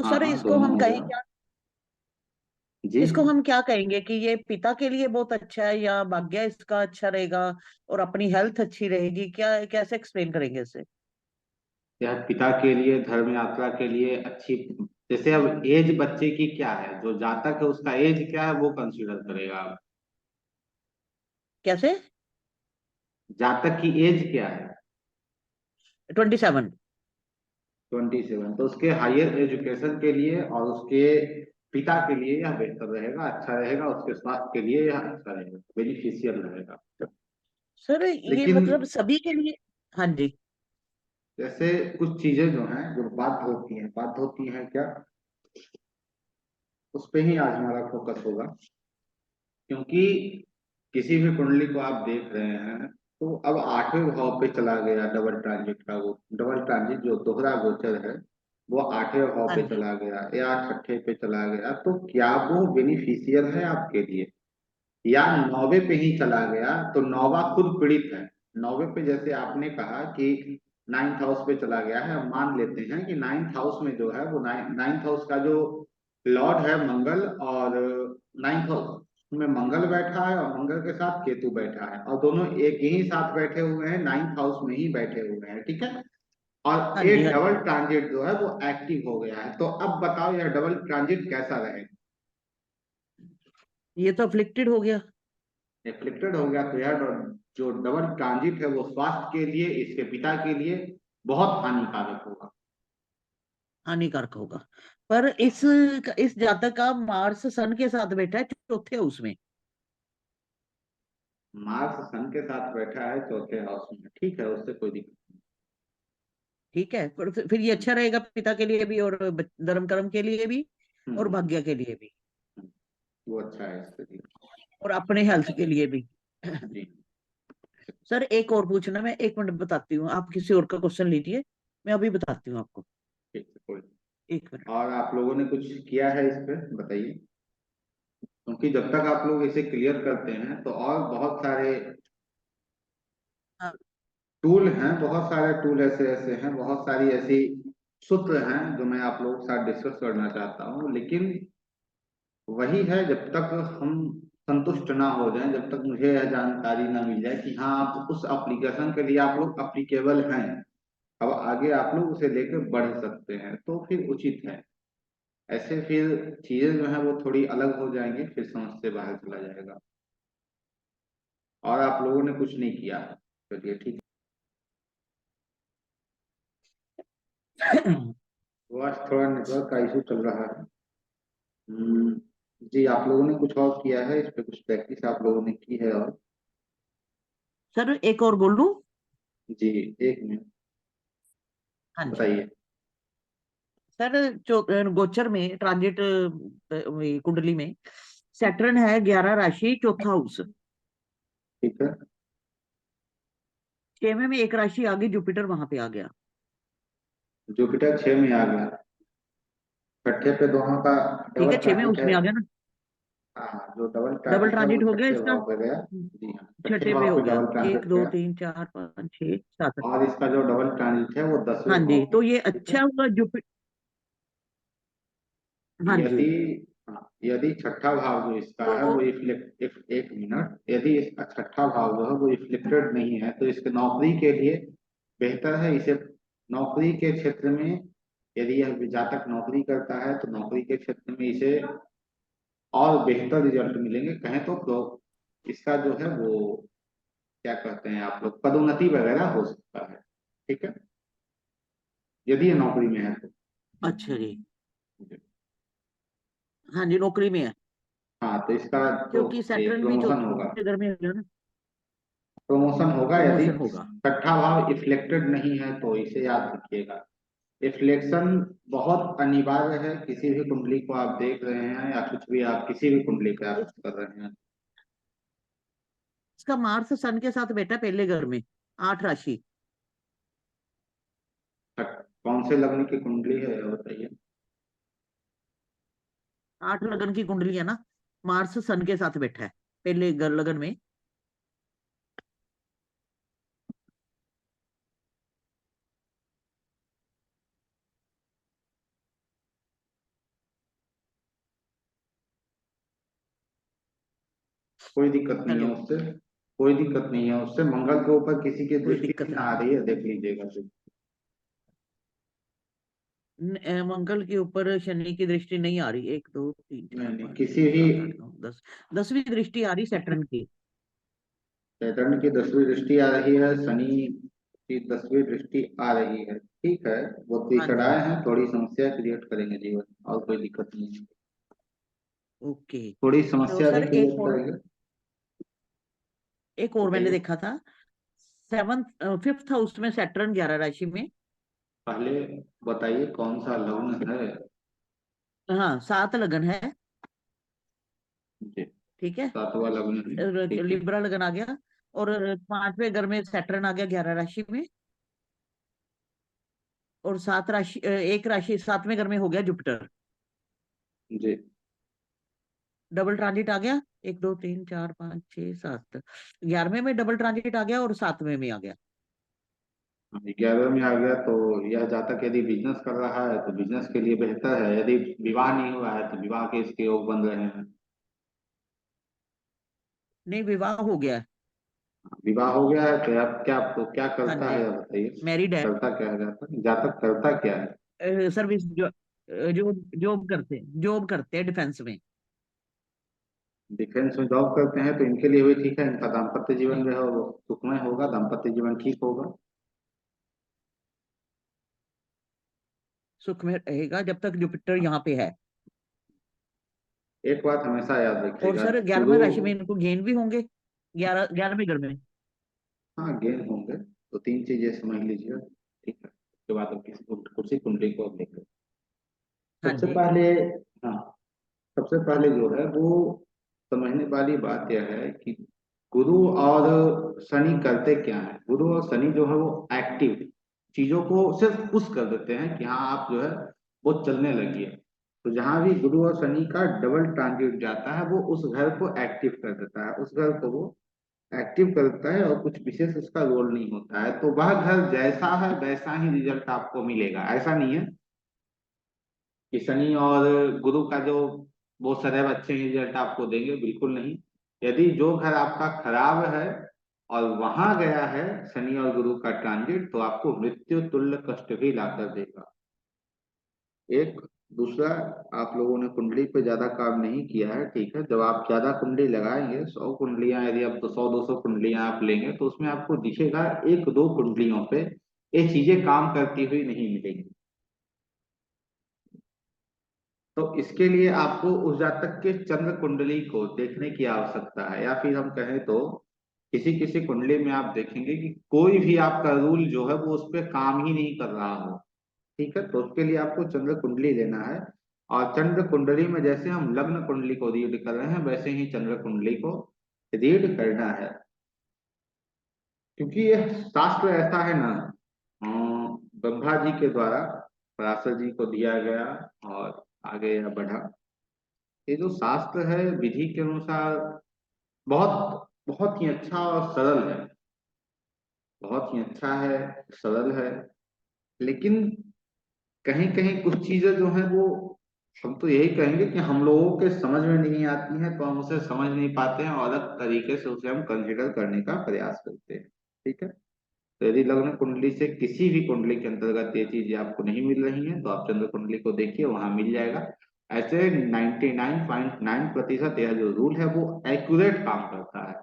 तो हाँ सर हाँ, इसको दोनों हम हो कहें गया क्या, जी। इसको हम क्या कहेंगे कि ये पिता के लिए बहुत अच्छा है या भाग्य इसका अच्छा रहेगा और अपनी हेल्थ अच्छी रहेगी, क्या कैसे एक्सप्लेन करेंगे इसे? यह पिता के लिए धर्म यात्रा के लिए अच्छी। जैसे अब एज बच्चे की क्या है, जो जातक है उसका एज क्या है वो कंसीडर करेगा आप। कैसे? जातक की एज क्या है? 27। 27, तो उसके हायर एजुकेशन के लिए और उसके पिता के लिए यह बेहतर रहेगा, अच्छा रहेगा, उसके स्वास्थ्य के लिए यह अच्छा रहेगा, बेनिफिशियल रहेगा। सर ये लेकिन मतलब सभी के लिए? हाँ जी। जैसे कुछ चीजें जो हैं जो बाध्य होती हैं क्या, उस पे ही आज हमारा फोकस होगा। क्योंकि किसी भी कुंडली को आप देख रहे हैं तो अब 8वें भाव पे चला गया डबल ट्रांजिट का, वो डबल ट्रांजिट जो दोहरा गोचर है वो 8वें भाव हाँ पे जी। चला गया या 6ठे पे चला गया, तो क्या वो बेनिफिशियल है आपके लिए? या 9वें पे ही चला गया तो 9वां खुद पीड़ित है। 9वें पे जैसे आपने कहा कि 9th हाउस पे चला गया है, हम मान लेते हैं कि 9th हाउस में जो है वो 9th हाउस का जो लॉर्ड है मंगल, और 9th हाउस में मंगल बैठा है और मंगल के साथ केतु बैठा है, और दोनों एक ही साथ बैठे हुए हैं, 9th हाउस में ही बैठे हुए हैं, ठीक है। हाँ और जी। एक हाँ डबल जी। ट्रांजिट जो है वो एक्टिव हो गया है, तो अब बताओ यह डबल ट्रांजिट कैसा रहेगा? ये तो अफ्लिक्टेड हो गया। एफ्लिक्टेड हो गया, तो यह जो डबल ट्रांजिट है वो स्वास्थ्य के लिए, इसके पिता के लिए बहुत हानिकारक होगा। हानिकारक होगा। पर इस जातक का मार्स सन के साथ बैठा है चौथे हाउस में। मार्स सन के साथ बैठा है चौथे हाउस में, ठीक है, उससे कोई दिक्कत ठीक है, पर फिर ये अच्छा रहेगा पिता के लिए भी और धर्म कर्म के लिए भी नहीं। और भाग्य के लिए भी वो अच्छा है इसके लिए। और अपने हेल्थ के लिए भी। जी। सर एक और पूछना, मैं 1 मिनट बताती हूँ, आप किसी और का क्वेश्चन लीजिए, मैं अभी बताती हूँ आपको। ठीक है, कोई। 1 मिनट। और आप लोगों ने कुछ किया है इस पे बताइए, क्योंकि जब तक आप लोग इसे क्लियर करते हैं तो और बहुत सारे हाँ। टूल हैं, बहुत सारे टूल ऐसे ऐसे हैं, बहुत सारी ऐसी सूत्र हैं जो मैं आप लोगों के साथ डिस्कस करना चाहता हूँ। लेकिन वही है, जब तक हम संतुष्ट ना हो जाएं, जब तक मुझे यह जानकारी ना मिल जाए कि हाँ आप उस एप्लीकेशन के लिए आप लोग अप्लीकेबल हैं, अब आगे आप लोग उसे लेकर बढ़ सकते हैं, तो फिर उचित है। ऐसे फिर चीजें जो है वो थोड़ी अलग हो जाएंगी, फिर समझ से बाहर चला जाएगा। और आप लोगों ने कुछ नहीं किया, चलिए ठीक है। वो आज थोड़ा नेटवर्क का इशू चल रहा है। हम्म, जी, आप लोगों ने कुछ और किया है इस पे, कुछ प्रैक्टिस आप लोगों ने की है और? सर एक और बोल लूं? जी, एक मिनट हाँ जी। बताइए। सर गोचर में ट्रांजिट कुंडली में सैटर्न है 11 राशि चौथा हाउस। ठीक है। 6वें में एक राशि आ गई, जुपिटर वहां पे आ गया। जुपिटर 6 में आ गया, 6ठे पे दोनों का ठीक डबल है, 6वें ट्रांजिट है। उसमें आ गया ना। हाँ, जो डबल डबल ट्रांजिट है वो ट्रांजिट हो गया 6ठे इसका। भाव पे गया। जी हाँ, 6ठे छठे पे भाव हो पे गया। डबल एक ट्रांजिट दो गया। तीन चार पाँच छह सात। और इसका जो डबल ट्रांजिट है वो हाँ 10वें जी, भाव तो में, ये ठीक है। अच्छा हुआ जुपिटर। हाँ जी। यदि हाँ, यदि छठा भाव जो इसका तो है वो इफ्लेक्ट, एक मिनट, यदि इसका छठा भाव जो है वो इफ्लेक्टेड नहीं है तो इसके नौकरी के लिए बेहतर है इसे। नौकरी के क्षेत्र में यदि यह जातक नौकरी करता है तो नौकरी के क्षेत्र में इसे और बेहतर रिजल्ट मिलेंगे, कहें तो इसका जो है वो क्या कहते हैं आप लोग, पदोन्नति वगैरह हो सकता है, ठीक है, यदि ये नौकरी में है तो। अच्छा जी। हाँ जी, नौकरी में है। हाँ, तो इसका तो क्योंकि सैटर्न भी प्रमोशन होगा। चौथे घर में हो गया ना। प्रमोशन होगा यदि प्रमोशन होगा। छठा भाव इफ्लेक्टेड नहीं है तो, इसे याद रखिएगा। इफ्लेक्शन बहुत अनिवार्य है, किसी भी कुंडली को आप देख रहे हैं या कुछ भी आप किसी भी कुंडली का आप कर रहे हैं। इसका मार्स सन के साथ बैठा पहले घर में, 8 राशि। कौन से लग्न की कुंडली है ये बताइए। 8 लगन की कुंडली है ना। मार्स सन के साथ बैठा है पहले घर लगन में। कोई दिक्कत नहीं है हेलो। उससे, कोई दिक्कत नहीं है उससे। मंगल के ऊपर किसी की कोई दृष्टि दिक्कत नहीं नहीं आ है। रही है, देख लीजिएगा तो। मंगल के ऊपर शनि की दृष्टि नहीं आ रही। 1 2 3 4 नहीं नहीं, 5 किसी 6 भी 7 8 9 10, 10वीं दृष्टि आ रही सैटर्न की। सैटर्न की 10वीं दृष्टि आ रही है, शनि की 10वीं दृष्टि आ रही है। ठीक है, वो हाँ जी। तीसराएं हैं, थोड़ी समस्या क्रिएट करेंगे जीवन में, और कोई दिक्कत नहीं है। ओके। थोड़ी तो समस्या भी सर क्रिएट करेंगे। एक और मैंने बताइए। देखा था। 5th हाउस में सैटर्न 11 राशि में। पहले बताइए कौन सा लग्न है। हाँ, 7 लगन है। जी। ठीक है। 7वां लग्न है। ठीक है। लिब्रा लगन आ गया। और 5वें घर में सैटर्न आ गया 11 राशि में। और 7 राशि, एक राशि 7वें घर में हो गया जुपिटर। जी। डबल ट्रांजिट आ गया। 1 2 3 4 5 6 7। 11वें में डबल ट्रांजिट आ गया और 7वें में आ गया। 11 में आ गया तो यह जातक यदि बिजनेस कर रहा है तो बिजनेस के लिए बेहतर है, यदि विवाह नहीं हुआ है तो विवाह के इसके योग बन रहे हैं। नहीं, विवाह हो गया है। विवाह हो गया है तो अब क्या, आपको क्या हाँ करता जी। है, यह बताइए। मैरिड है। करता क्या है जातक, जातक करता क्या है। सर्विस जो जो जॉब करते हैं डिफेंस में। डिफेंस में जॉब करते हैं तो इनके लिए भी ठीक है, इनका दाम्पत्य जीवन जो है वो सुखमय होगा, दाम्पत्य जीवन ठीक होगा। सुख में रहेगा जब तक जुपिटर यहाँ पे है। एक बात हमेशा याद और रखिएगा, सर गुरु। 11वें राशि में इनको गेन भी होंगे। 11वें घर में। हाँ, गेन होंगे। तो तीन चीजें समझ लीजिए। ठीक है, उसके बाद अब किसी कुर्सी कुंडली को अब देखें। हाँ सबसे जी। पहले, हाँ, सबसे पहले जो है वो समझने वाली बात यह है कि गुरु और शनि करते क्या है। गुरु और शनि जो है वो एक्टिव चीजों को सिर्फ पुश कर देते हैं कि हाँ आप जो है वो चलने लगी है। तो जहां भी गुरु और शनि का डबल ट्रांजिट जाता है वो उस घर को एक्टिव कर देता है, उस घर को वो एक्टिव करता है, और कुछ विशेष उसका रोल नहीं होता है। तो वह घर जैसा है वैसा ही रिजल्ट आपको मिलेगा। ऐसा नहीं है कि शनि और गुरु का जो वो सदैव अच्छे रिजल्ट आपको देंगे, बिल्कुल नहीं। यदि जो घर आपका खराब है और वहां गया है शनि और गुरु का ट्रांजिट, तो आपको मृत्यु तुल्य कष्ट भी लाकर देगा। एक दूसरा, आप लोगों ने कुंडली पे ज्यादा काम नहीं किया है। ठीक है, जब आप ज्यादा कुंडली लगाएंगे, 100 कुंडलियां यदि आप 100 200 कुंडलियां आप लेंगे, तो उसमें आपको दिखेगा एक दो कुंडलियों पे ये चीजें काम करती हुई नहीं मिलेंगी। तो इसके लिए आपको उस जातक के चंद्र कुंडली को देखने की आवश्यकता है, या फिर हम कहें तो किसी किसी कुंडली में आप देखेंगे कि कोई भी आपका रूल जो है वो उस पर काम ही नहीं कर रहा हो। ठीक है, तो उसके लिए आपको चंद्र कुंडली लेना है। और चंद्र कुंडली में जैसे हम लग्न कुंडली को रीड कर रहे हैं, वैसे ही चंद्र कुंडली को रीड करना है। क्योंकि यह शास्त्र ऐसा है ना, ब्रह्मा जी के द्वारा पराशर जी को दिया गया और आगे यह बढ़ा। ये जो शास्त्र है विधि के अनुसार बहुत बहुत ही अच्छा और सरल है, बहुत ही अच्छा है, सरल है। लेकिन कहीं कहीं कुछ चीजें जो है वो, हम तो यही कहेंगे कि हम लोगों के समझ में नहीं आती हैं, तो हम उसे समझ नहीं पाते हैं और अलग तरीके से उसे हम कंसिडर करने का प्रयास करते हैं। ठीक है, तो यदि लग्न कुंडली से किसी भी कुंडली के अंतर्गत ये चीजें आपको नहीं मिल रही हैं, तो आप चंद्र कुंडली को देखिए, वहां मिल जाएगा। ऐसे 99.9% यह जो रूल है वो एक्यूरेट काम करता है।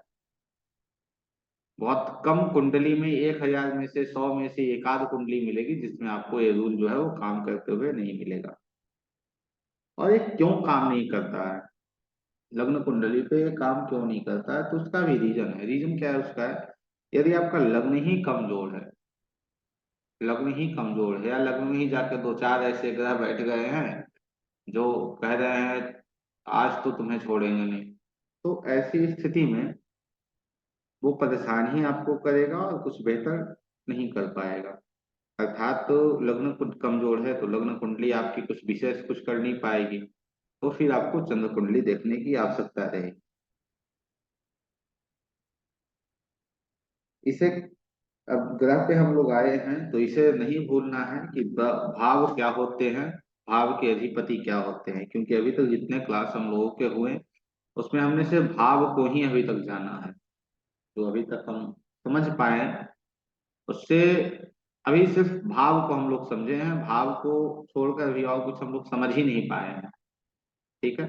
बहुत कम कुंडली में 1000 में से 100 में से एक आध कुंडली मिलेगी जिसमें आपको ये रूल जो है वो काम करते हुए नहीं मिलेगा। और ये क्यों काम नहीं करता है, लग्न कुंडली पे ये काम क्यों नहीं करता है, तो उसका भी रीजन है। रीजन क्या है उसका है, यदि आपका लग्न ही कमजोर है, लग्न ही कमजोर है, या लग्न में ही जाके दो चार ऐसे ग्रह बैठ गए हैं जो कह रहे हैं आज तो तुम्हें छोड़ेंगे नहीं, तो ऐसी स्थिति में वो परेशान ही आपको करेगा और कुछ बेहतर नहीं कर पाएगा। अर्थात तो लग्न कमजोर है तो लग्न कुंडली आपकी कुछ विशेष कुछ कर नहीं पाएगी, तो फिर आपको चंद्र कुंडली देखने की आवश्यकता रहेगी। इसे, अब ग्रह पे हम लोग आए हैं तो इसे नहीं भूलना है कि भाव क्या होते हैं, भाव के अधिपति क्या होते हैं। क्योंकि अभी तक जितने क्लास हम लोगों के हुए उसमें हमने सिर्फ भाव को ही अभी तक जाना है, जो अभी तक हम समझ पाए उससे। अभी सिर्फ भाव को हम लोग समझे हैं, भाव को छोड़कर अभी और कुछ हम लोग समझ ही नहीं पाए हैं। ठीक है,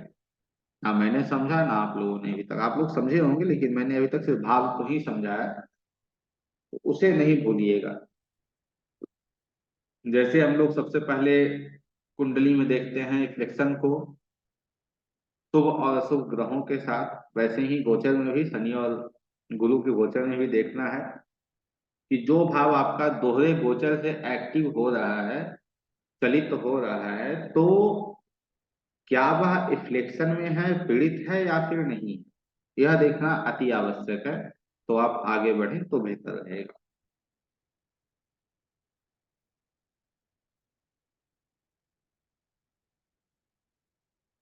ना मैंने समझा ना आप लोगों ने, अभी तक आप लोग समझे होंगे लेकिन मैंने अभी तक सिर्फ भाव को ही समझा है, तो उसे नहीं भूलिएगा। जैसे हम लोग सबसे पहले कुंडली में देखते हैं रिफ्लेक्शन को शुभ और अशुभ ग्रहों के साथ, वैसे ही गोचर में भी शनि और गुरु के गोचर में भी देखना है कि जो भाव आपका दोहरे गोचर से एक्टिव हो रहा है, चलित हो रहा है, तो क्या वह रिफ्लेक्शन में है, पीड़ित है या फिर नहीं, यह देखना अति आवश्यक है। तो आप आगे बढ़े तो बेहतर रहेगा।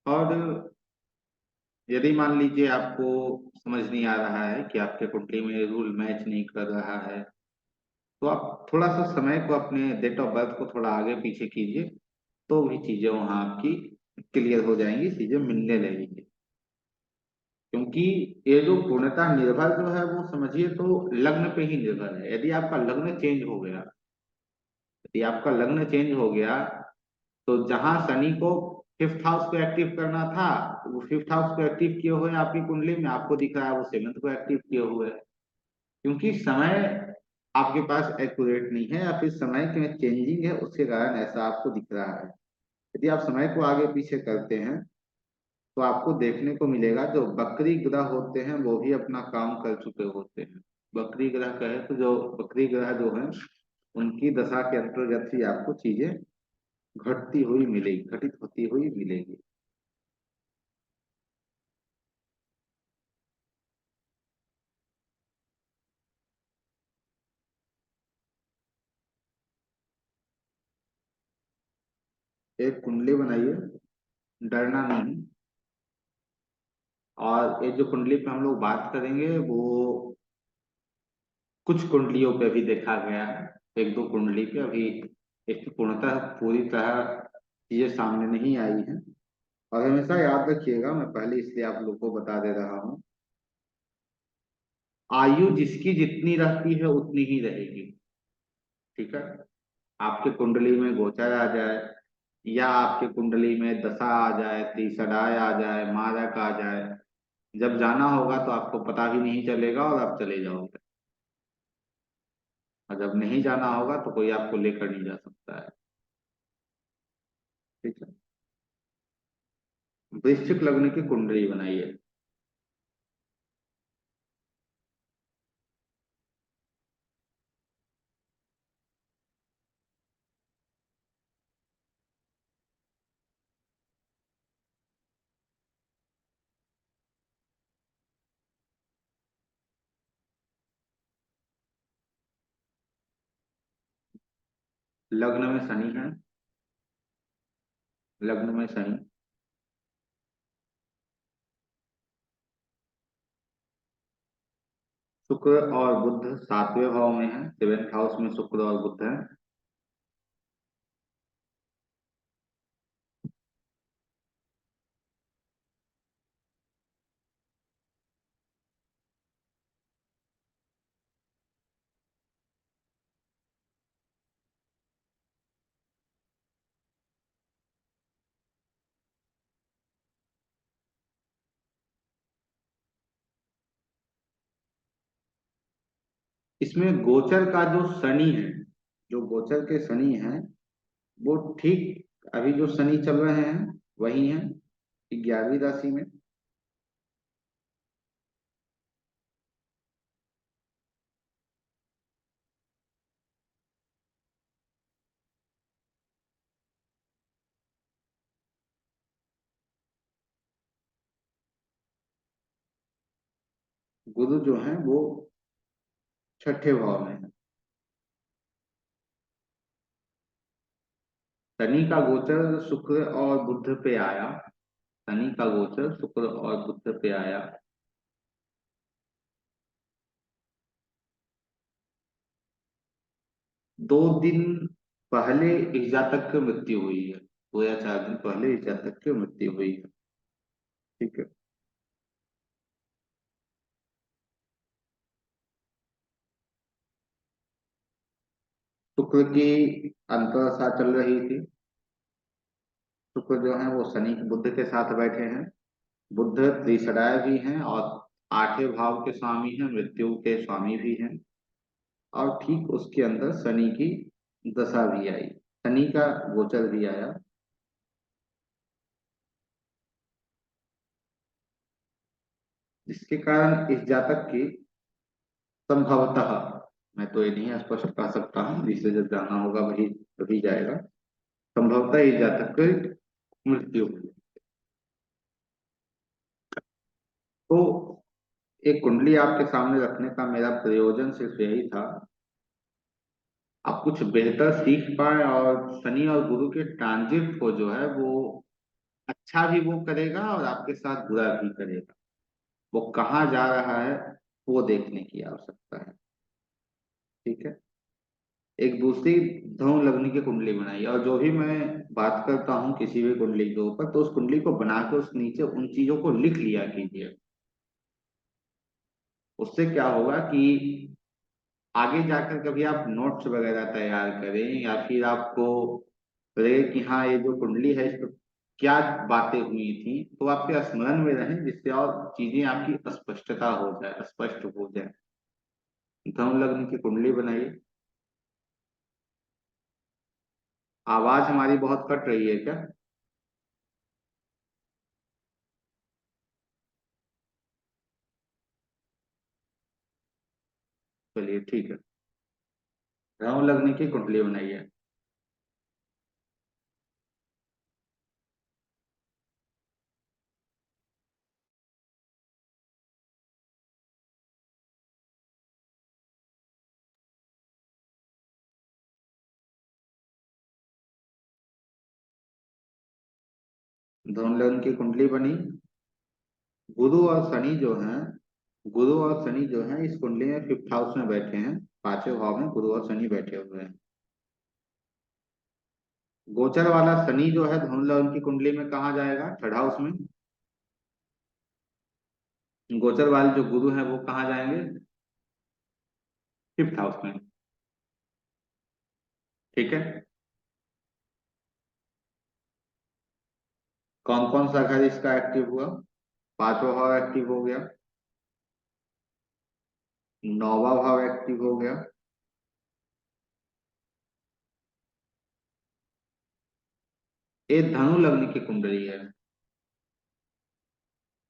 और यदि मान लीजिए आपको समझ नहीं आ रहा है कि आपके कुंडली में रूल मैच नहीं कर रहा है, तो आप थोड़ा सा समय को, अपने डेट ऑफ बर्थ को थोड़ा आगे पीछे कीजिए, तो भी चीजें वहां आपकी क्लियर हो जाएंगी, चीजें मिलने लगेंगी। क्योंकि ये जो पूर्णता निर्भर जो है वो समझिए तो लग्न पे ही निर्भर है। यदि आपका लग्न चेंज हो गया, यदि आपका लग्न चेंज हो गया, तो जहां शनि को फिफ्थ हाउस को एक्टिव करना था, वो फिफ्थ हाउस को एक्टिव किए हुए हैं आपकी कुंडली में, आपको दिख रहा है वो सेवंथ को एक्टिव किए हुए हैं। क्योंकि समय आपके पास एक्यूरेट नहीं है, या फिर समय में चेंजिंग है, उसके कारण ऐसा आपको दिख रहा है। यदि आप समय को आगे पीछे करते हैं तो आपको देखने को मिलेगा जो बकरी ग्रह होते हैं वो भी अपना काम कर चुके होते हैं। बकरी ग्रह कहे तो जो बकरी ग्रह जो है, उनकी दशा के अंतर्गत ही आपको चीजें घटती हुई मिलेगी, घटित होती हुई मिलेगी। एक कुंडली बनाइए, डरना नहीं। और ये जो कुंडली पे हम लोग बात करेंगे वो कुछ कुंडलियों पे भी देखा गया है, एक दो कुंडली पे अभी इसकी पूर्णतः पूरी तरह चीजें सामने नहीं आई हैं। और हमेशा याद रखिएगा, मैं पहले इसलिए आप लोग को बता दे रहा हूँ, आयु जिसकी जितनी रहती है उतनी ही रहेगी। ठीक है, आपके कुंडली में गोचर आ जाए, या आपके कुंडली में दशा आ जाए, तीसराय आ जाए, मारक आ जाए, जब जाना होगा तो आपको पता भी नहीं चलेगा और आप चले जाओगे। और जब नहीं जाना होगा तो कोई आपको लेकर नहीं जा सकता है। ठीक है, वृश्चिक लग्न की कुंडली बनाइए। लग्न में शनि है, लग्न में शनि, शुक्र और बुध सातवें भाव में है, सेवेंथ हाउस में शुक्र और बुध है। इसमें गोचर का जो शनि है, जो गोचर के शनि है, वो ठीक अभी जो शनि चल रहे हैं वही है, 11वीं राशि में। गुरु जो है वो छठे भाव में है। शनि का गोचर शुक्र और बुध पे आया, शनि का गोचर शुक्र और बुध पे आया। 2 दिन पहले इस जातक की मृत्यु हुई है, 2 या 4 दिन पहले इस जातक की मृत्यु हुई है। ठीक है, शुक्र की अंतर्दशा चल रही थी। शुक्र जो है वो शनि बुध के साथ बैठे हैं। बुध त्रिसराय भी हैं और आठवें भाव के स्वामी हैं, मृत्यु के स्वामी भी हैं। और ठीक उसके अंदर शनि की दशा भी आई, शनि का गोचर भी आया, जिसके कारण इस जातक की संभवतः, मैं तो ये नहीं स्पष्ट कह सकता हूँ, जिसे जब जाना होगा वही तभी जाएगा, संभवतः इस जातक की मृत्यु हुई। तो एक कुंडली आपके सामने रखने का मेरा प्रयोजन सिर्फ यही था, आप कुछ बेहतर सीख पाए और शनि और गुरु के ट्रांजिट को जो है वो अच्छा भी वो करेगा और आपके साथ बुरा भी करेगा। वो कहाँ जा रहा है वो देखने की आवश्यकता है। ठीक है। एक दूसरी धनु लग्न की कुंडली बनाई, और जो भी मैं बात करता हूँ किसी भी कुंडली के ऊपर, तो उस कुंडली को बना के उस नीचे उन चीजों को लिख लिया कीजिए। उससे क्या होगा कि आगे जाकर कभी आप नोट्स वगैरह तैयार करें या फिर आपको लगे कि हाँ ये जो कुंडली है इस पर क्या बातें हुई थी, तो आपके स्मरण में रहे, जिससे और चीजें आपकी स्पष्टता हो जाए, स्पष्ट हो जाए। धनु लग्न की कुंडली बनाइए। आवाज हमारी बहुत कट रही है क्या? चलिए ठीक है। धनु लग्न की कुंडली बनाइए। धनु लग्न की कुंडली बनी। गुरु और शनि जो हैं, गुरु और शनि जो हैं इस कुंडली में फिफ्थ हाउस में बैठे हैं। पांचवें भाव में गुरु और शनि बैठे हुए हैं। गोचर वाला शनि जो है धनु लग्न की कुंडली में कहाँ जाएगा? थर्ड हाउस में। गोचर वाले जो गुरु हैं वो कहाँ जाएंगे? फिफ्थ हाउस में। ठीक है। कौन कौन सा घर इसका एक्टिव हुआ? पांचवा भाव एक्टिव हो गया, नौवा भाव एक्टिव हो गया, ये धनु लग्न की कुंडली है।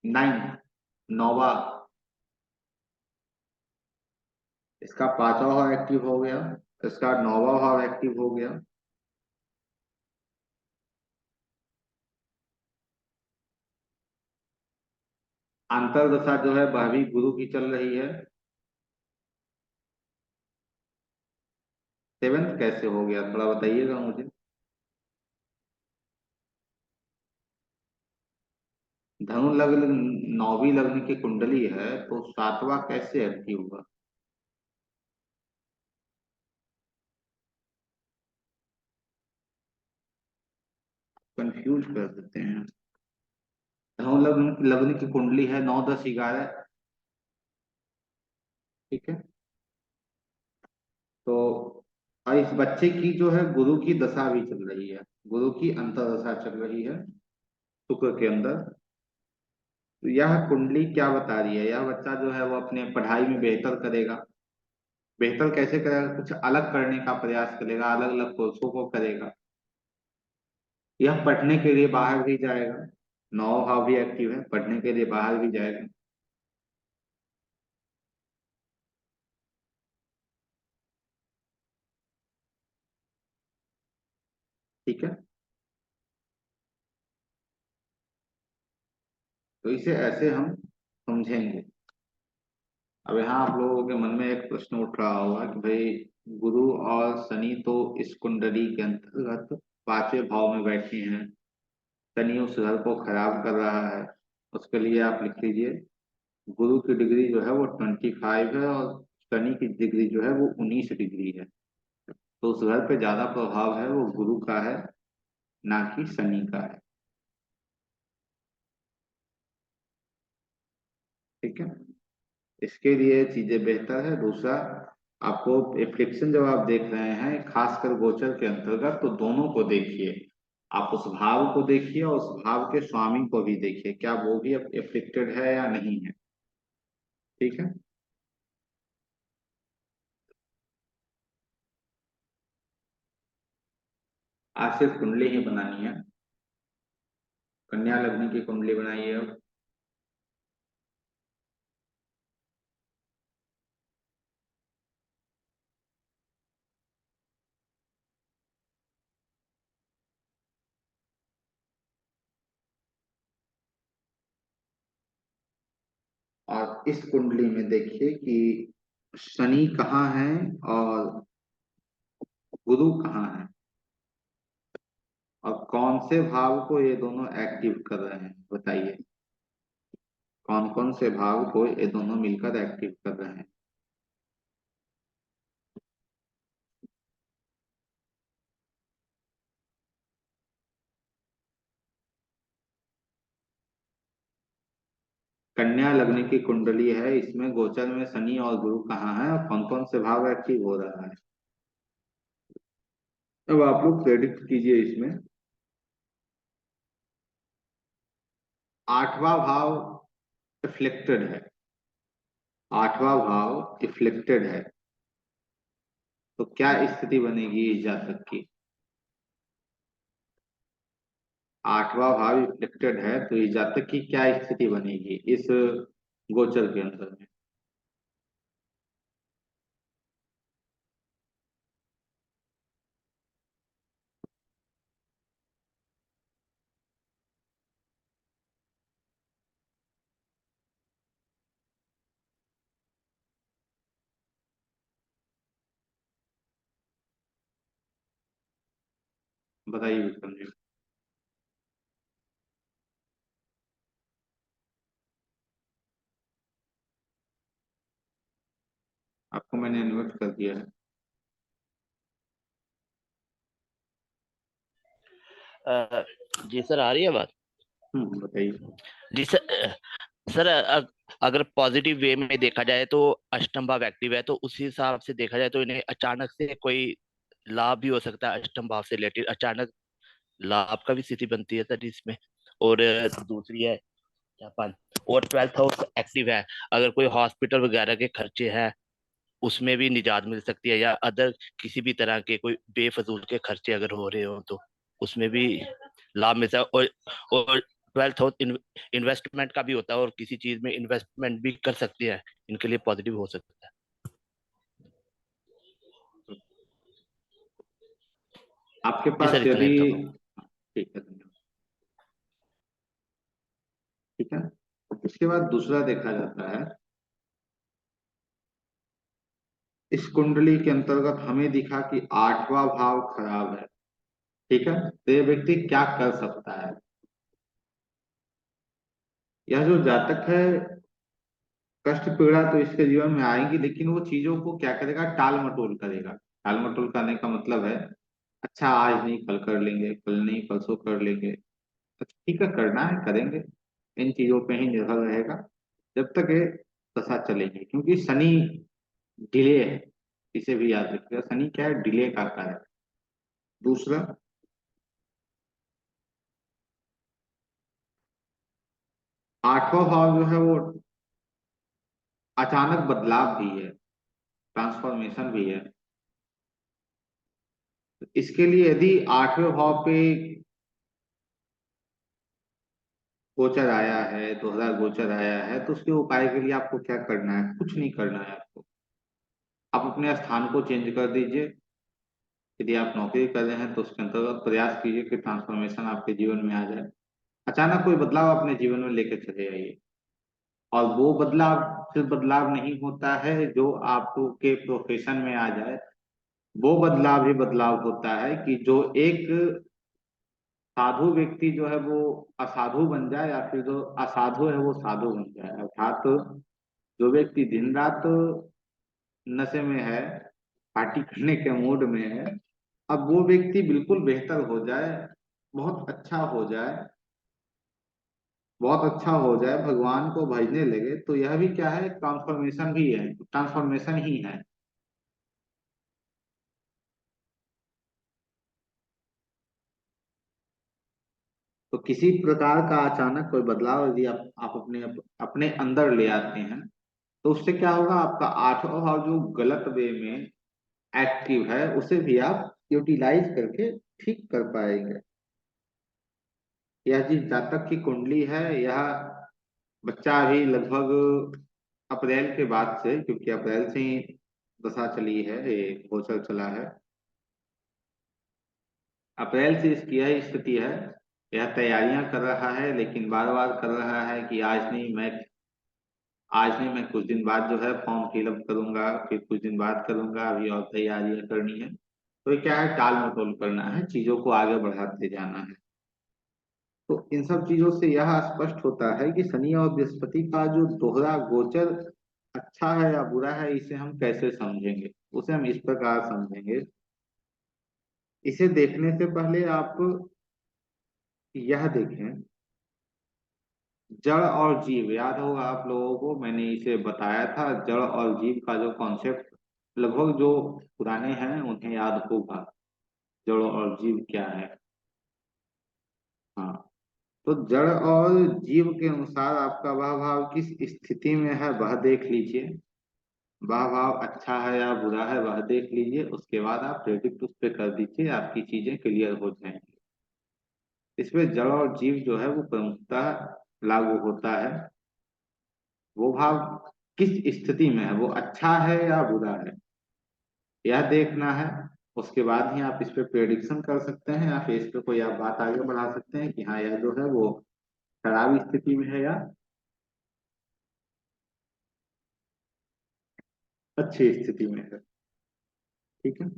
नाइन, नौवा, इसका पांचवा भाव एक्टिव हो गया, इसका नौवा भाव एक्टिव हो गया। अंतर्दशा जो है वह भी गुरु की चल रही है। सेवेंथ कैसे हो गया, थोड़ा बताइएगा मुझे। धनु लग्न नौवीं लग्न की कुंडली है, तो सातवां कैसे एक्टिव हुआ? कंफ्यूज कर देते हैं। धनु लग्न लग्न की कुंडली है 9, 10, 11। ठीक है। तो और इस बच्चे की जो है गुरु की दशा भी चल रही है, गुरु की अंतर्दशा चल रही है शुक्र के अंदर। तो यह कुंडली क्या बता रही है? यह बच्चा जो है वो अपने पढ़ाई में बेहतर करेगा। बेहतर कैसे करेगा? कुछ अलग करने का प्रयास करेगा, अलग अलग कोर्सों को करेगा। यह पढ़ने के लिए बाहर भी जाएगा। नौ भाव भी एक्टिव है, पढ़ने के लिए बाहर भी जाएगा। ठीक है। तो इसे ऐसे हम समझेंगे। अब यहाँ आप लोगों के मन में एक प्रश्न उठ रहा होगा कि भाई गुरु और शनि तो इस कुंडली के अंतर्गत पांचवें भाव में बैठे हैं, शनि उस घर को खराब कर रहा है। उसके लिए आप लिख लीजिए, गुरु की डिग्री जो है वो 25 है और शनि की डिग्री जो है वो 19 डिग्री है। तो उस घर पे ज्यादा प्रभाव है वो गुरु का है, ना कि शनि का है। ठीक है। इसके लिए चीजें बेहतर है। दूसरा, आपको एफ्लिक्शन जब आप देख रहे हैं खासकर गोचर के अंतर्गत, तो दोनों को देखिए। आप उस भाव को देखिए और उस भाव के स्वामी को भी देखिए, क्या वो भी एफ्लिक्टेड है या नहीं है। ठीक है। आज सिर्फ कुंडली ही बनानी है। कन्या लग्न की कुंडली बनाइए अब। और इस कुंडली में देखिए कि शनि कहाँ है और गुरु कहाँ है, और कौन से भाव को ये दोनों एक्टिव कर रहे हैं, बताइए। कौन कौन से भाव को ये दोनों मिलकर एक्टिव कर रहे हैं। कन्या लग्न की कुंडली है, इसमें गोचर में शनि और गुरु कहाँ है और कौन कौन से भाव एक्टिव हो रहा है। अब आप लोग प्रेडिक्ट कीजिए इसमें। आठवां भाव रिफ्लेक्टेड है। आठवां भाव रिफ्लेक्टेड है, तो क्या स्थिति बनेगी इस जातक की। आठवां भाव रिफ्लेक्टेड है तो इस जातक की क्या स्थिति बनेगी इस गोचर के अंदर में। बताइए विक्रम जी। आपको मैंने इन्वाइट कर दिया है। अ, जी सर, आ रही है बात? बताइए। जी सर। सर, अगर पॉजिटिव वे में देखा जाए तो अष्टम भाव एक्टिव है, तो उसी हिसाब से देखा जाए तो इन्हें अचानक से कोई लाभ भी हो सकता है, अष्टम भाव से रिलेटेड अचानक लाभ का भी स्थिति बनती है सर इसमें। और दूसरी है जापान, और 12th हाउस एक्टिव है, अगर कोई हॉस्पिटल वगैरह के खर्चे हैं उसमें भी निजात मिल सकती है, या अदर किसी भी तरह के कोई बेफजूल के खर्चे अगर हो रहे हो तो उसमें भी लाभ मिलता है। और 12th हाउस इन्वेस्टमेंट का भी होता है, और किसी चीज में इन्वेस्टमेंट भी कर सकते हैं, इनके लिए पॉजिटिव हो सकता है। आपके जी सर, पास इतना यदि, ही था। ठीक है धन्यवाद। ठीक है। इसके बाद दूसरा देखा जाता है, इस कुंडली के अंतर्गत हमें दिखा कि आठवां भाव खराब है। ठीक है, तो ये व्यक्ति क्या कर सकता है। यह जो जातक है, कष्ट पीड़ा तो इसके जीवन में आएगी, लेकिन वो चीजों को क्या करेगा, टाल मटोल करेगा। टाल मटोल करने का मतलब है, अच्छा आज नहीं कल कर लेंगे, कल नहीं परसों कर लेंगे। तो ठीक है, करना है करेंगे, इन चीजों पे ही निर्भर रहेगा जब तक ये दशा चलेगी, क्योंकि शनि डिले है। इसे भी याद रखिएगा, शनि क्या है, डिले का कारक। दूसरा, आठवां भाव जो है वो अचानक बदलाव भी है, ट्रांसफॉर्मेशन भी है। इसके लिए यदि आठवें भाव पे गोचर आया है, दोहरा गोचर आया है, तो उसके उपाय के लिए आपको क्या करना है, कुछ नहीं करना है आपको। आप अपने स्थान को चेंज कर दीजिए। यदि आप नौकरी कर रहे हैं तो उसके अंतर्गत प्रयास कीजिए कि ट्रांसफॉर्मेशन आपके जीवन में आ जाए। अचानक कोई बदलाव अपने जीवन में लेकर चले आइए। और वो बदलाव सिर्फ बदलाव नहीं होता है जो आपके प्रोफेशन में आ जाए, वो बदलाव ही बदलाव होता है कि जो एक साधु व्यक्ति जो है वो असाधु बन जाए, या फिर जो असाधु है वो साधु बन जाए। अर्थात जो व्यक्ति दिन रात नशे में है, पार्टी करने के मूड में है, अब वो व्यक्ति बिल्कुल बेहतर हो जाए, बहुत अच्छा हो जाए, बहुत अच्छा हो जाए, भगवान को भजने लगे, तो यह भी क्या है, ट्रांसफॉर्मेशन भी है, ट्रांसफॉर्मेशन ही है। तो किसी प्रकार का अचानक कोई बदलाव यदि आप अपने अपने अंदर ले आते हैं, तो उससे क्या होगा, आपका आठवां भाव जो गलत वे में एक्टिव है उसे भी आप यूटिलाइज करके ठीक कर पाएंगे। यह जिस जातक की कुंडली है, यह बच्चा अभी लगभग अप्रैल के बाद से, क्योंकि अप्रैल से ही दशा चली है, ये गोचर चला है, अप्रैल से इसकी यह स्थिति है। यह तैयारियां कर रहा है, लेकिन बार बार कर रहा है कि आज नहीं मैं कुछ दिन बाद जो है फॉर्म फिलअप करूंगा, फिर कुछ दिन बाद करूंगा, अभी और तैयारियां करनी है। तो ये क्या है, टाल मटोल करना है, चीजों को आगे बढ़ाते जाना है। तो इन सब चीजों से यह स्पष्ट होता है कि शनि और बृहस्पति का जो दोहरा गोचर अच्छा है या बुरा है, इसे हम कैसे समझेंगे। उसे हम इस प्रकार समझेंगे, इसे देखने से पहले आप यह देखें, जड़ और जीव याद होगा आप लोगों को, मैंने इसे बताया था, जड़ और जीव का जो कॉन्सेप्ट लगभग जो पुराने हैं उन्हें याद होगा, जड़ और जीव क्या है। हाँ, तो जड़ और जीव के अनुसार आपका वह भाव किस स्थिति में है वह देख लीजिए, वह भाव अच्छा है या बुरा है वह देख लीजिए, उसके बाद आप प्रेडिक्ट उस पर कर दीजिए, आपकी चीजें क्लियर हो जाएंगी। इसमें जड़ और जीव जो है वो प्रमुखतः लागू होता है। वो भाव किस स्थिति में है, वो अच्छा है या बुरा है, यह देखना है। उसके बाद ही आप इस पे प्रेडिक्शन कर सकते हैं, या फिर इस पे कोई आप बात आगे बढ़ा सकते हैं कि हाँ यह जो है वो खराब स्थिति में है या अच्छी स्थिति में है। ठीक है।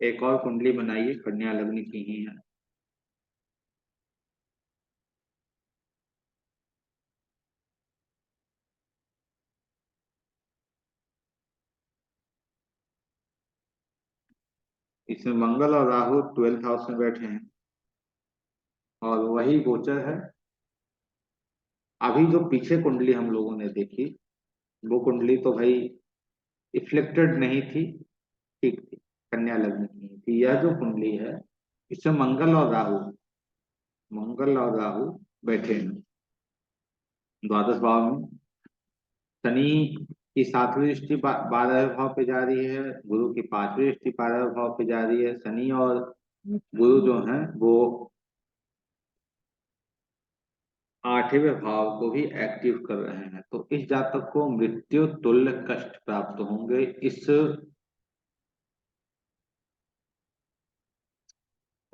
एक और कुंडली बनाइए, कन्या लग्न की ही है। इसमें मंगल और राहु 12th हाउस में बैठे हैं, और वही गोचर है। अभी जो पीछे कुंडली हम लोगों ने देखी, वो कुंडली तो भाई इफ्लेक्टेड नहीं थी, ठीक थी, कन्या लग्न की नहीं थी। यह जो कुंडली है, इसमें मंगल और राहु बैठे हैं द्वादश भाव में। शनि की 7वीं दृष्टि 12वें भाव पे जा रही है, गुरु की 5वीं दृष्टि 12वें भाव पे जा रही है। शनि और गुरु जो हैं वो 8वें भाव को भी एक्टिव कर रहे हैं, तो इस जातक को मृत्यु तुल्य कष्ट प्राप्त होंगे।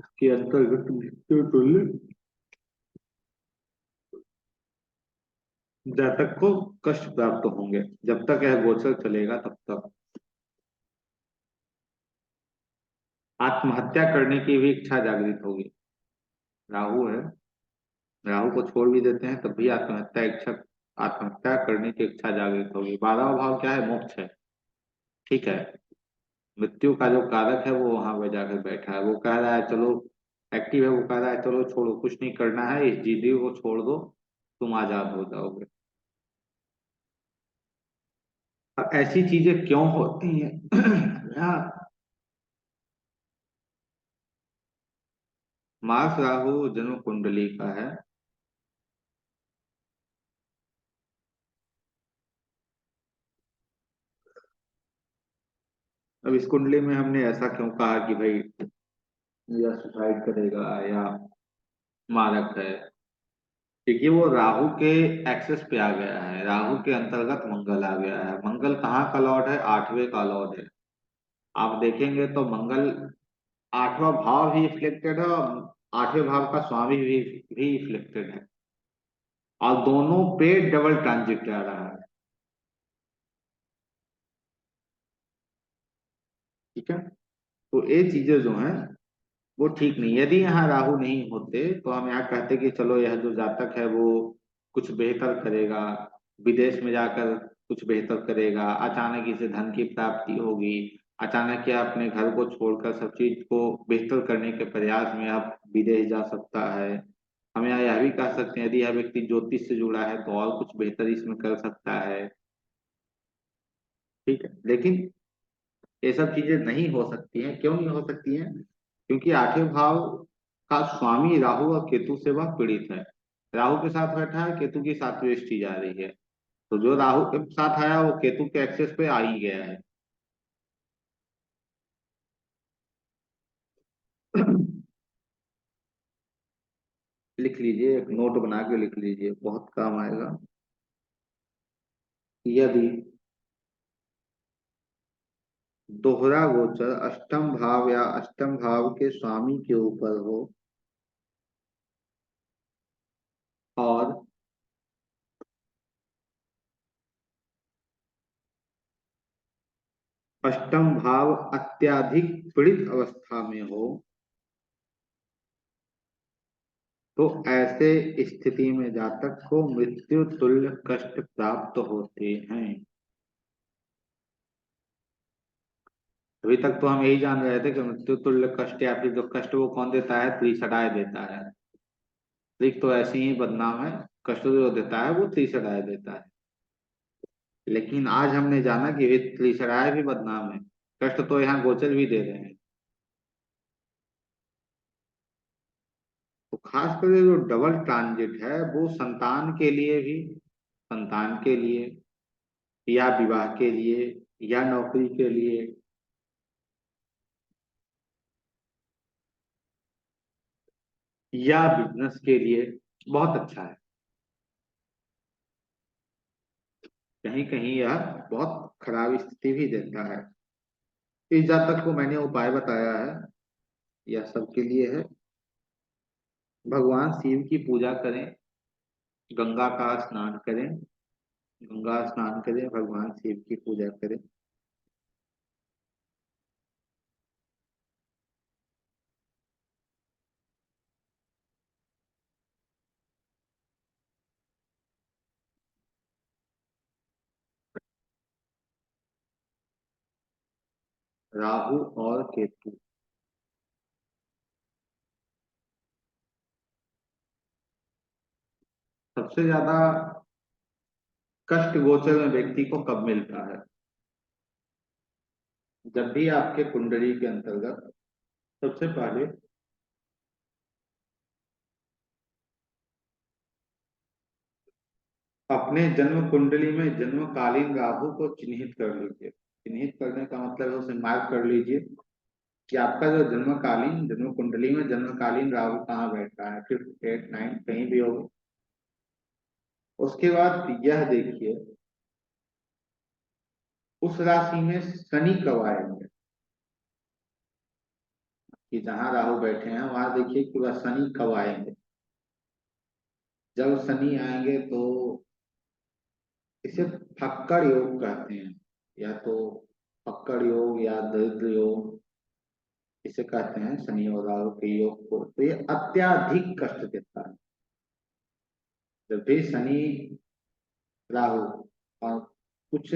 इसके अंतर्गत मृत्यु तुल्य जातक को कष्ट प्राप्त होंगे जब तक यह गोचर चलेगा, तब तक आत्महत्या करने की भी इच्छा जागृत होगी। राहु है, राहु को छोड़ भी देते हैं तब भी आत्महत्या करने की इच्छा जागृत होगी। 12वां भाव क्या है, मोक्ष है। ठीक है, मृत्यु का जो कारक है वो वहां पे जाकर बैठा है, वो कह रहा है चलो, एक्टिव है, वो कह रहा है चलो छोड़ो, कुछ नहीं करना है, इस जिंदगी को छोड़ दो, तुम आजाद हो जाओगे। अब ऐसी चीजें क्यों होती हैं यहाँ मार्स राहु जन्म कुंडली का है। अब इस कुंडली में हमने ऐसा क्यों कहा कि भाई या सुसाइड करेगा या मारक है, क्योंकि वो राहु के एक्सेस पे आ गया है, राहु के अंतर्गत मंगल आ गया है। मंगल कहाँ का लॉर्ड है, 8वें का लॉर्ड है। आप देखेंगे तो मंगल 8वां भाव भी इफ्लेक्टेड है, और 8वें भाव का स्वामी भी इफ्लेक्टेड है, और दोनों पे डबल ट्रांजिट आ रहा है। ठीक है, तो ये चीजें जो हैं वो ठीक नहीं। यदि यहाँ राहु नहीं होते तो हम यहाँ कहते कि चलो यह जो जातक है वो कुछ बेहतर करेगा, विदेश में जाकर कुछ बेहतर करेगा, अचानक इसे धन की प्राप्ति होगी, अचानक यह अपने घर को छोड़कर सब चीज को बेहतर करने के प्रयास में अब विदेश जा सकता है। हम यहाँ यह भी कह सकते हैं यदि यह व्यक्ति ज्योतिष से जुड़ा है तो और कुछ बेहतर इसमें कर सकता है। ठीक है, लेकिन ये सब चीजें नहीं हो सकती हैं। क्यों नहीं हो सकती हैं? क्योंकि आठवें भाव का स्वामी राहु और केतु से वह पीड़ित है। राहु के साथ बैठा है, केतु की सातवीं दृष्टि जा रही है, तो जो राहु के साथ आया वो केतु के एक्सेस पे आ ही गया है। लिख लीजिए, एक नोट बना के लिख लीजिए, बहुत काम आएगा। यदि दोहरा गोचर अष्टम भाव या अष्टम भाव के स्वामी के ऊपर हो और अष्टम भाव अत्याधिक पीड़ित अवस्था में हो, तो ऐसे स्थिति में जातक को मृत्यु तुल्य कष्ट प्राप्त होते हैं। अभी तक तो हम यही जान रहे थे कि मृत्यु तुल्य कष्ट या फिर जो कष्ट वो कौन देता है, त्रिसटाय देता है। त्रिक तो ऐसे ही बदनाम है, कष्ट जो देता है वो त्रिसटाय देता है। लेकिन आज हमने जाना कि वे त्रिसराय भी बदनाम है, कष्ट तो यहाँ गोचर भी दे रहे हैं। तो खास कर जो डबल ट्रांजिट है वो संतान के लिए भी, संतान के लिए या विवाह के लिए या नौकरी के लिए या बिजनेस के लिए बहुत अच्छा है। कहीं कहीं यह बहुत खराब स्थिति भी देता है। इस जातक को मैंने उपाय बताया है, यह सबके लिए है। भगवान शिव की पूजा करें, गंगा का स्नान करें, गंगा स्नान करें, भगवान शिव की पूजा करें। राहु और केतु सबसे ज्यादा कष्ट गोचर में व्यक्ति को कब मिलता है? जब भी आपके कुंडली के अंतर्गत सबसे पहले अपने जन्म कुंडली में जन्मकालीन राहु को चिन्हित कर लीजिए। चिन्हित करने का मतलब है उसे मार्क कर लीजिए कि आपका जो जन्मकालीन, जन्म कुंडली में जन्मकालीन राहु कहाँ बैठ रहा है, 5th 8th 9th कहीं भी होगा। उसके बाद यह देखिए उस राशि में शनि कब आएंगे, कि जहां राहु बैठे हैं वहां देखिए कि वह शनि कब आएंगे। जब शनि आएंगे तो इसे फक्कड़ योग कहते हैं, या तो फक्कड़ योग या दरिद्र योग, इसे कहते हैं शनि और राहु के योग को। तो ये अत्याधिक कष्ट देता है। जब भी शनि राहु और कुछ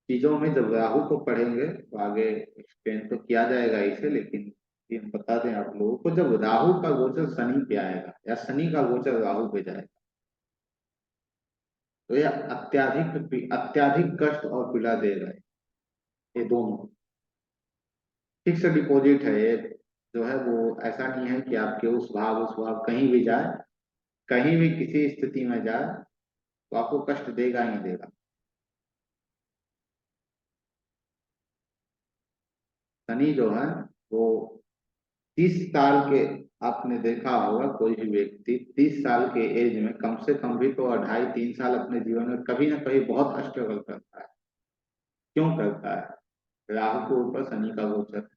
चीजों में जब राहु को पढ़ेंगे तो आगे एक्सप्लेन तो किया जाएगा इसे, लेकिन ये हम बता दें आप लोगों को, जब राहु का गोचर शनि पे आएगा या शनि का गोचर राहु पे जाएगा तो यह अत्याधिक अत्याधिक कष्ट और पीड़ा दे रहा है। ये दोनों फिक्स डिपॉजिट है ये, जो है वो ऐसा नहीं है कि आपके उस भाव कहीं भी जाए, कहीं भी किसी स्थिति में जाए तो आपको कष्ट देगा ही देगा। शनि जो है वो 30 साल के, आपने देखा होगा कोई भी व्यक्ति 30 साल के एज में कम से कम भी तो 2.5 3 साल अपने जीवन में कभी ना कभी बहुत स्ट्रगल करता है। क्यों करता है? राहु के ऊपर शनि का गोचर,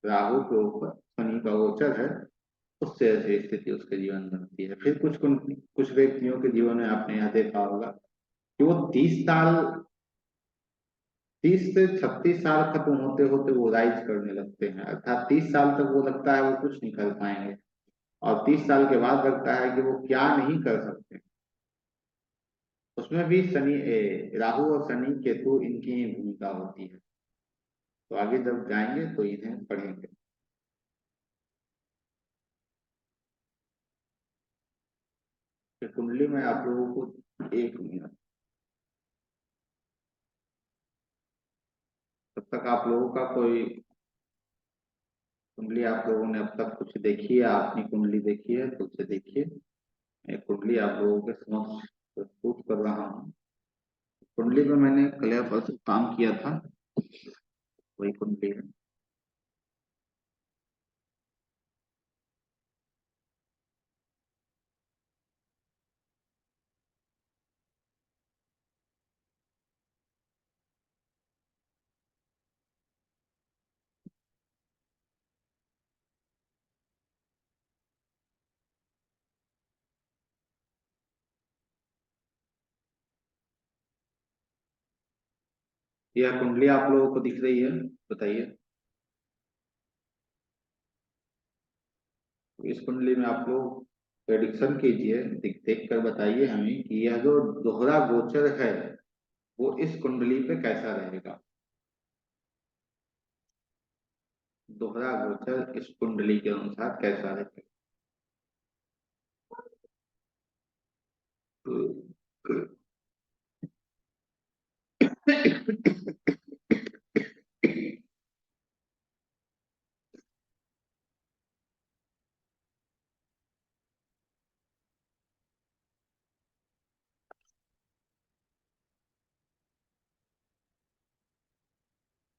राहु के ऊपर शनि का गोचर है, उससे ऐसी स्थिति उसके जीवन में बनती है। फिर कुछ व्यक्तियों के जीवन में आपने यह देखा होगा कि वो 30 साल, 30 से 36 साल खत्म होते होते वो राइज करने लगते हैं, अर्थात 30 साल तक वो लगता है वो कुछ नहीं कर पाएंगे, और 30 साल के बाद लगता है कि वो क्या नहीं कर सकते। उसमें भी राहु और शनि केतु इनकी ही भूमिका होती है। तो आगे जब जाएंगे तो इन्हें पढ़ेंगे। तो कुंडली में आप लोगों को एक मिनट तक आप लोगों का कोई कुंडली आप लोगों ने अब तक कुछ देखी है? आपने कुंडली देखी है तो उसे देखिए। मैं कुंडली आप लोगों के समक्ष प्रस्तुत कर रहा हूँ। कुंडली में मैंने कल परसों काम किया था, वही कुंडली है। यह कुंडली आप लोगों को दिख रही है? बताइए। इस कुंडली में आप लोग प्रेडिक्शन कीजिए, देख कर बताइए हमें कि यह जो दोहरा गोचर है वो इस कुंडली पे कैसा रहेगा। दोहरा गोचर इस कुंडली के अनुसार कैसा रहेगा।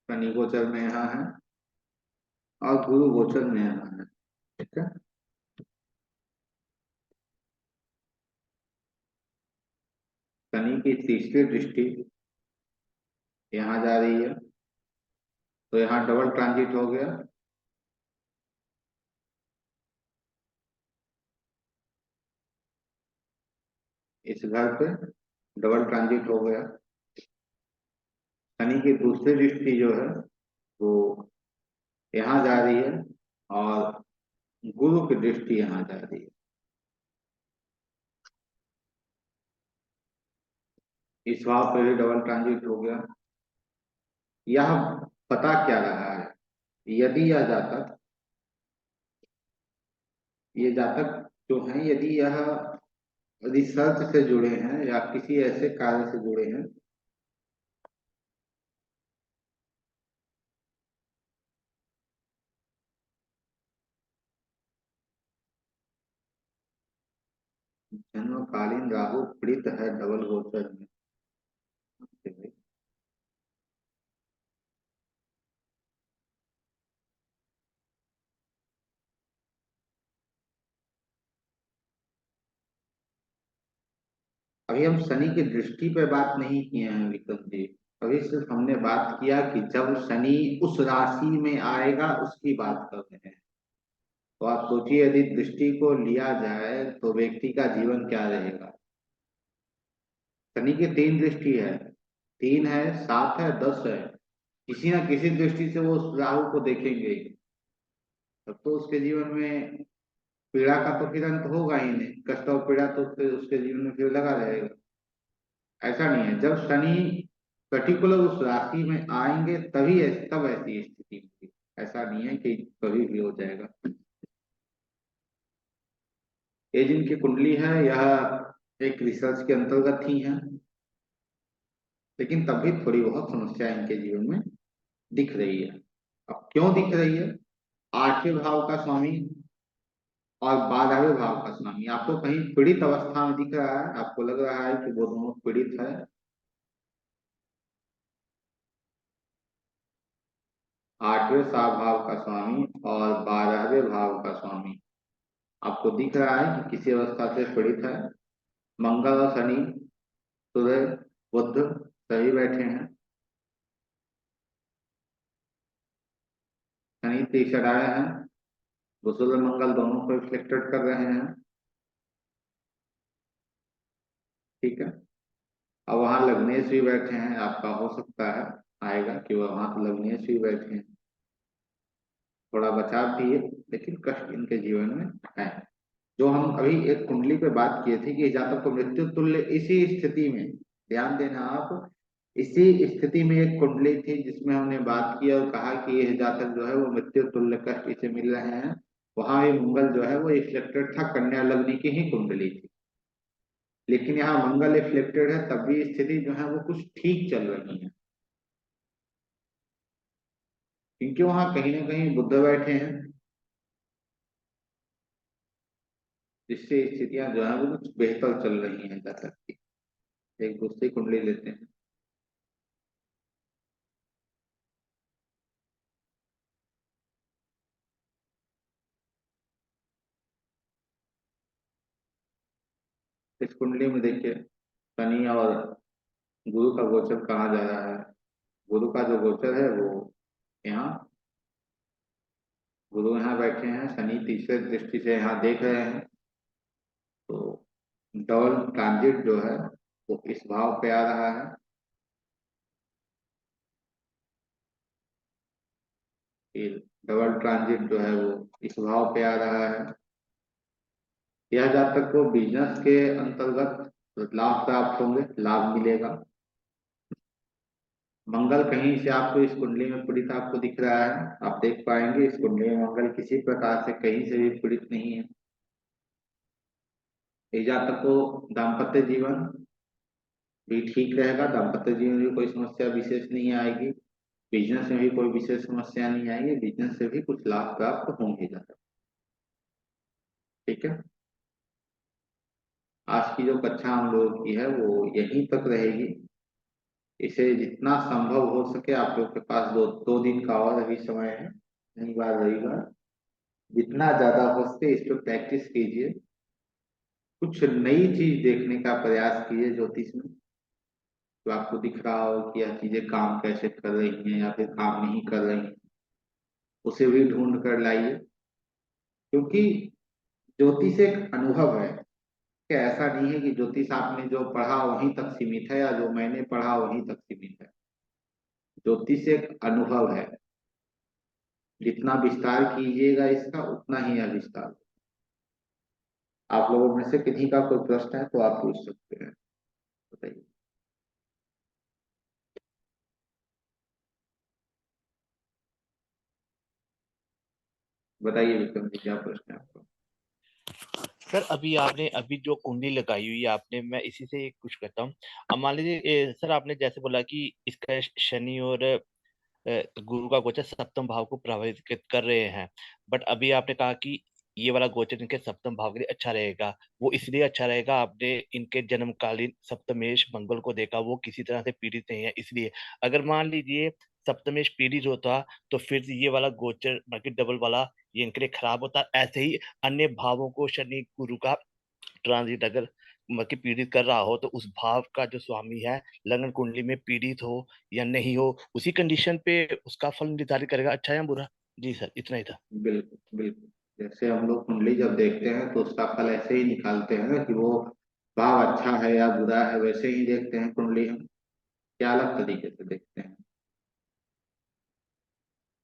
शनि गोचर में यहाँ है और गुरु गोचर में यहाँ है। ठीक है। शनि की तीसरी दृष्टि यहाँ जा रही है तो यहाँ डबल ट्रांजिट हो गया। इस घर पे डबल ट्रांजिट हो गया। शनि की दूसरी दृष्टि जो है वो यहाँ जा रही है और गुरु की दृष्टि यहाँ जा रही है। इस भाव पे भी डबल ट्रांजिट हो गया। यह पता क्या रहा है, यदि यह जातक, ये जातक जो है, यदि यह रिसर्च से जुड़े हैं या किसी ऐसे कार्य से जुड़े हैं जन्मकालीन राहु पीड़ित है डबल गोचर में। अभी हम शनि की दृष्टि पे बात नहीं किए हैं विक्रम जी। अभी सिर्फ हमने बात किया कि जब शनि उस राशि में आएगा उसकी बात कर रहे हैं। तो आप सोचिए यदि दृष्टि को लिया जाए तो व्यक्ति का जीवन क्या रहेगा। शनि की तीन दृष्टि है, 3 है, 7 है, 10 है। किसी ना किसी दृष्टि से वो उस राहु को देखेंगे ही। तब तो उसके जीवन में पीड़ा का तो फिर अंत होगा ही नहीं, कष्ट और पीड़ा तो उसके जीवन में फिर लगा रहेगा। ऐसा नहीं है, जब शनि पर्टिकुलर उस राशि में आएंगे तभी तब ऐसी स्थिति होगी। ऐसा नहीं है कि कभी भी हो जाएगा। ये जिनकी कुंडली है यह एक रिसर्च के अंतर्गत ही है, लेकिन तब भी थोड़ी बहुत समस्या इनके जीवन में दिख रही है। अब क्यों दिख रही है? 8वें भाव का स्वामी और 12वें भाव का स्वामी आपको कहीं पीड़ित अवस्था में दिख रहा है, आपको लग रहा है कि वो दोनों पीड़ित है। 8वें भाव का स्वामी और 12वें भाव का स्वामी आपको दिख रहा है कि किसी अवस्था से पीड़ित है। मंगल और शनि, सूर्य, बुध सही बैठे हैं। शनि तीसरा आए हैं, वो सूर्य मंगल दोनों को रिफ्लेक्टेड कर रहे हैं। ठीक है। अब वहां लग्नेश भी बैठे हैं, आपका हो सकता है आएगा कि वह वहां तो लग्नेश भी बैठे हैं। थोड़ा बचाव भी है लेकिन कष्ट इनके जीवन में है। जो हम अभी एक कुंडली पे बात किए थे कि जातक को मृत्यु तुल्य इसी स्थिति में, ध्यान देना आप, इसी स्थिति में एक कुंडली थी जिसमें हमने बात की और कहा कि यह जातक जो है वो मृत्यु तुल्य कष्ट इसे मिल रहे हैं। वहां भी मंगल जो है वो रिफ्लेक्टेड था, कन्या लग्न की ही कुंडली थी। लेकिन यहाँ मंगल रिफ्लेक्टेड है तब भी स्थिति जो है वो कुछ ठीक चल रही है। इनके वहां कहीं ना कहीं बुध बैठे हैं, जिससे स्थितियां जो है वो कुछ बेहतर चल रही हैं जातक की। एक दूसरी कुंडली लेते हैं। इस कुंडली में देखिए शनि और गुरु का गोचर कहाँ जा रहा है। गुरु का जो गोचर है वो यहाँ, गुरु यहाँ बैठे हैं, शनि तीसरे दृष्टि से यहाँ देख रहे हैं। तो डबल ट्रांजिट जो है वो इस भाव पे आ रहा है। फिर डबल ट्रांजिट जो है वो इस भाव पे आ रहा है। यह जातक को बिजनेस के अंतर्गत लाभ प्राप्त होंगे, लाभ मिलेगा। मंगल कहीं से आपको इस कुंडली में पीड़ित आपको दिख रहा है, आप देख पाएंगे इस कुंडली में मंगल किसी प्रकार से कहीं से भी पीड़ित नहीं है। इस जातक को दाम्पत्य जीवन भी ठीक रहेगा, दाम्पत्य जीवन में भी कोई समस्या विशेष नहीं आएगी, बिजनेस में भी कोई विशेष समस्या नहीं आएगी, बिजनेस से भी कुछ लाभ प्राप्त होंगे जातक। ठीक है, आज की जो कक्षा हम लोगों की है वो यहीं तक रहेगी। इसे जितना संभव हो सके आप लोग के पास दो दिन का और अभी समय है, शनिवार रविवार, जितना ज्यादा हो सके इस पर प्रैक्टिस कीजिए। कुछ नई चीज देखने का प्रयास कीजिए ज्योतिष में, तो आपको दिख रहा हो कि यह चीजें काम कैसे कर रही हैं या फिर काम नहीं कर रही हैं, उसे भी ढूंढ कर लाइए। क्योंकि ज्योतिष एक अनुभव है कि ऐसा नहीं है कि ज्योतिष आपने जो पढ़ा वहीं तक सीमित है या जो मैंने पढ़ा वहीं तक सीमित है। ज्योतिष एक अनुभव है, जितना विस्तार कीजिएगा इसका उतना ही यह विस्तार। आप लोगों में से किन्हीं का कोई प्रश्न है तो आप पूछ सकते हैं, बताइए। बताइए विक्रम जी, क्या प्रश्न है आपका। सर अभी जो कुंडली लगाई हुई है आपने, मैं इसी से कुछ कहता हूँ। अब मान लीजिए सर आपने जैसे बोला कि इसका शनि और गुरु का गोचर सप्तम भाव को प्रभावित कर रहे हैं, बट अभी आपने कहा कि ये वाला गोचर इनके सप्तम भाव के लिए अच्छा रहेगा। वो इसलिए अच्छा रहेगा, आपने इनके जन्मकालीन सप्तमेश मंगल को देखा, वो किसी तरह से पीड़ित नहीं है, इसलिए अगर मान लीजिए सप्तमेश पीड़ित होता तो फिर ये वाला गोचर बाकी डबल वाला ये इनके लिए खराब होता। ऐसे ही अन्य भावों को शनि गुरु का ट्रांजिट अगर मतलब पीड़ित कर रहा हो, तो उस भाव का जो स्वामी है लग्न कुंडली में पीड़ित हो या नहीं हो, उसी कंडीशन पे उसका फल निर्धारित करेगा अच्छा या बुरा। जी सर, इतना ही था। बिल्कुल बिल्कुल, जैसे हम लोग कुंडली जब देखते हैं तो उसका फल ऐसे ही निकालते हैं ना कि वो भाव अच्छा है या बुरा है, वैसे ही देखते हैं कुंडली हम, क्या अलग तरीके से देखते हैं।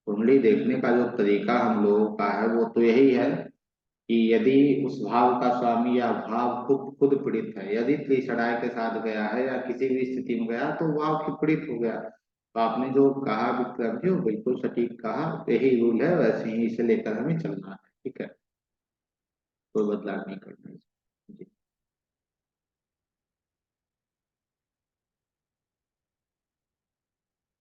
कुंडली देखने का जो तरीका हम लोगों का है वो तो यही है कि यदि उस भाव का स्वामी या भाव खुद खुद पीड़ित है, यदि त्रिषणाय के साथ गया है या किसी भी स्थिति में गया तो भाव की पीड़ित हो गया। तो आपने जो कहा विक्रम जी वो बिल्कुल सटीक कहा, यही रूल है, वैसे ही इसे लेकर हमें चलना है। ठीक है, कोई बदलाव नहीं करना है।